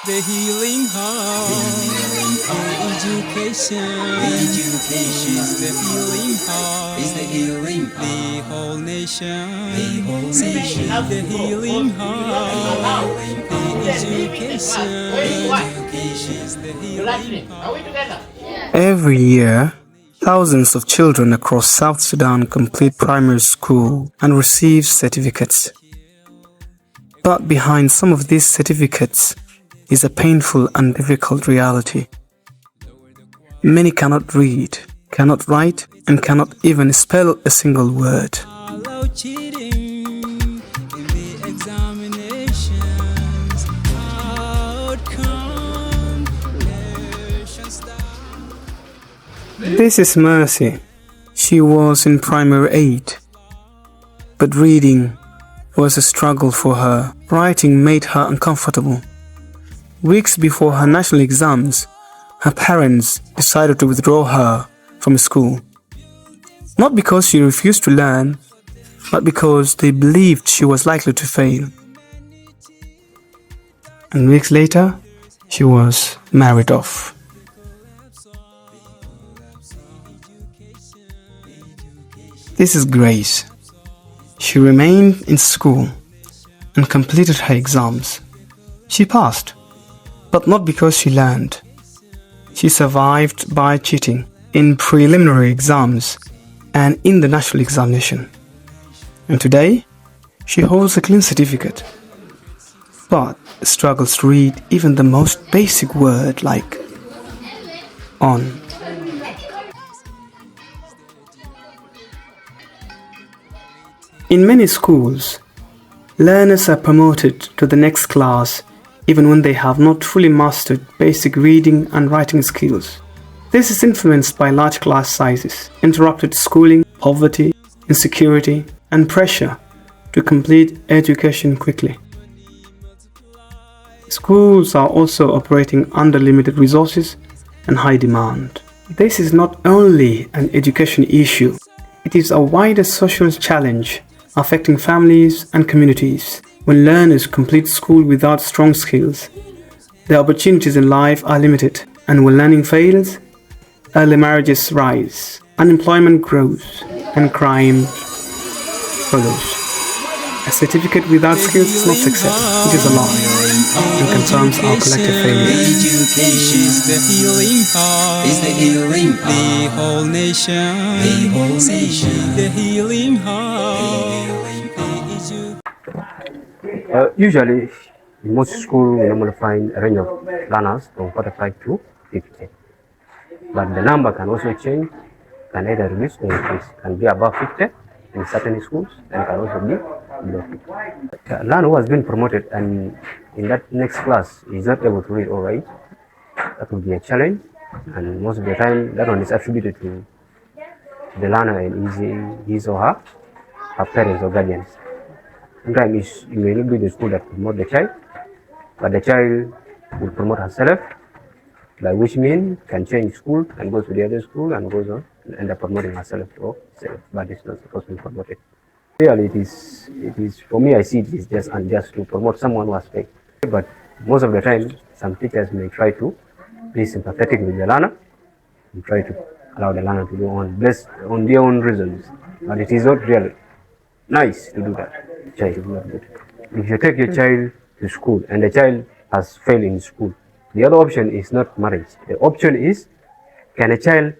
The healing heart. Education is the healing heart. The whole nation. The healing heart. Education is the healing heart. Every year, thousands of children across South Sudan complete primary school and receive certificates. But behind some of these certificates is a painful and difficult reality. Many cannot read, cannot write, and cannot even spell a single word. Allow cheating in the examinations. Outcome nations down. This is Mercy. She was in primary 8. But reading was a struggle for her. Writing made her uncomfortable. Weeks before her national exams, her parents decided to withdraw her from school. Not because she refused to learn, but because they believed she was likely to fail. And weeks later, she was married off. This is Grace. She remained in school and completed her exams. She passed, but not because she learned. She survived by cheating in preliminary exams and in the national examination. And today, she holds a clean certificate, but struggles to read even the most basic word like on. In many schools, learners are promoted to the next class even when they have not fully mastered basic reading and writing skills. This is influenced by large class sizes, interrupted schooling, poverty, insecurity, and pressure to complete education quickly. Schools are also operating under limited resources and high demand. This is not only an education issue, it is a wider social challenge affecting families and communities. When learners complete school without strong skills, their opportunities in life are limited, and when learning fails, early marriages rise, unemployment grows, and crime follows. A certificate without skills is not success, it is a lie, and confirms our collective failure. Education is the healing heart. The whole nation. The healing heart. Usually, in most schools, we normally find a range of learners from 45 to 50. But the number can also change, can either reduce or increase. Can be above 50 in certain schools, and can also be below 50. A learner who has been promoted and in that next class is not able to read or write, that will be a challenge. And most of the time, that one is attributed to the learner and his or her parents or guardians. Sometimes it may not be the school that promote the child, but the child will promote herself, by which means can change school and go to the other school and goes on and end up promoting herself or self, but it's not supposed to be promoted. Really, it is for me. I see it is just unjust to promote someone who has failed. But most of the time, some teachers may try to be sympathetic with the learner and try to allow the learner to go on based on their own reasons, but it is not really nice to do that. Child is not good. If you take your child to school and the child has failed in school, the other option is not marriage. The option is, can a child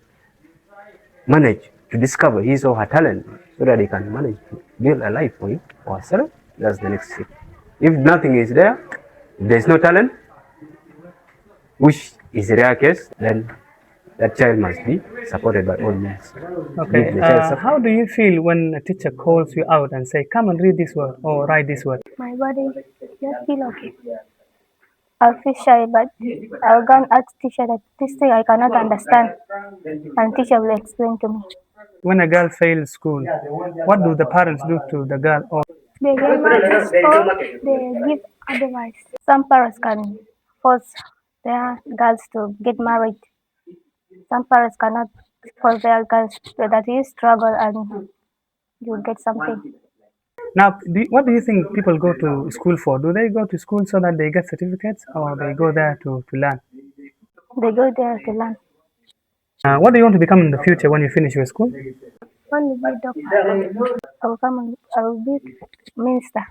manage to discover his or her talent so that he can manage to build a life for him or herself? That's the next step. If nothing is there, if there is no talent, which is a rare case, then that child must be supported by all means. Okay, how do you feel when a teacher calls you out and say, come and read this word or write this word? My body just feel okay. I'll feel shy, but I'll go and ask teacher that this thing I cannot understand, and teacher will explain to me. When a girl fails school, what do the parents do to the girl? Or They give advice or they give advice. Some parents can force their girls to get married. Some parents cannot force their girls that you struggle and you get something. Now, what do you think people go to school for? Do they go to school so that they get certificates, or they go there to learn? They go there to learn. What do you want to become in the future when you finish your school? I want to be a doctor. I will be minister.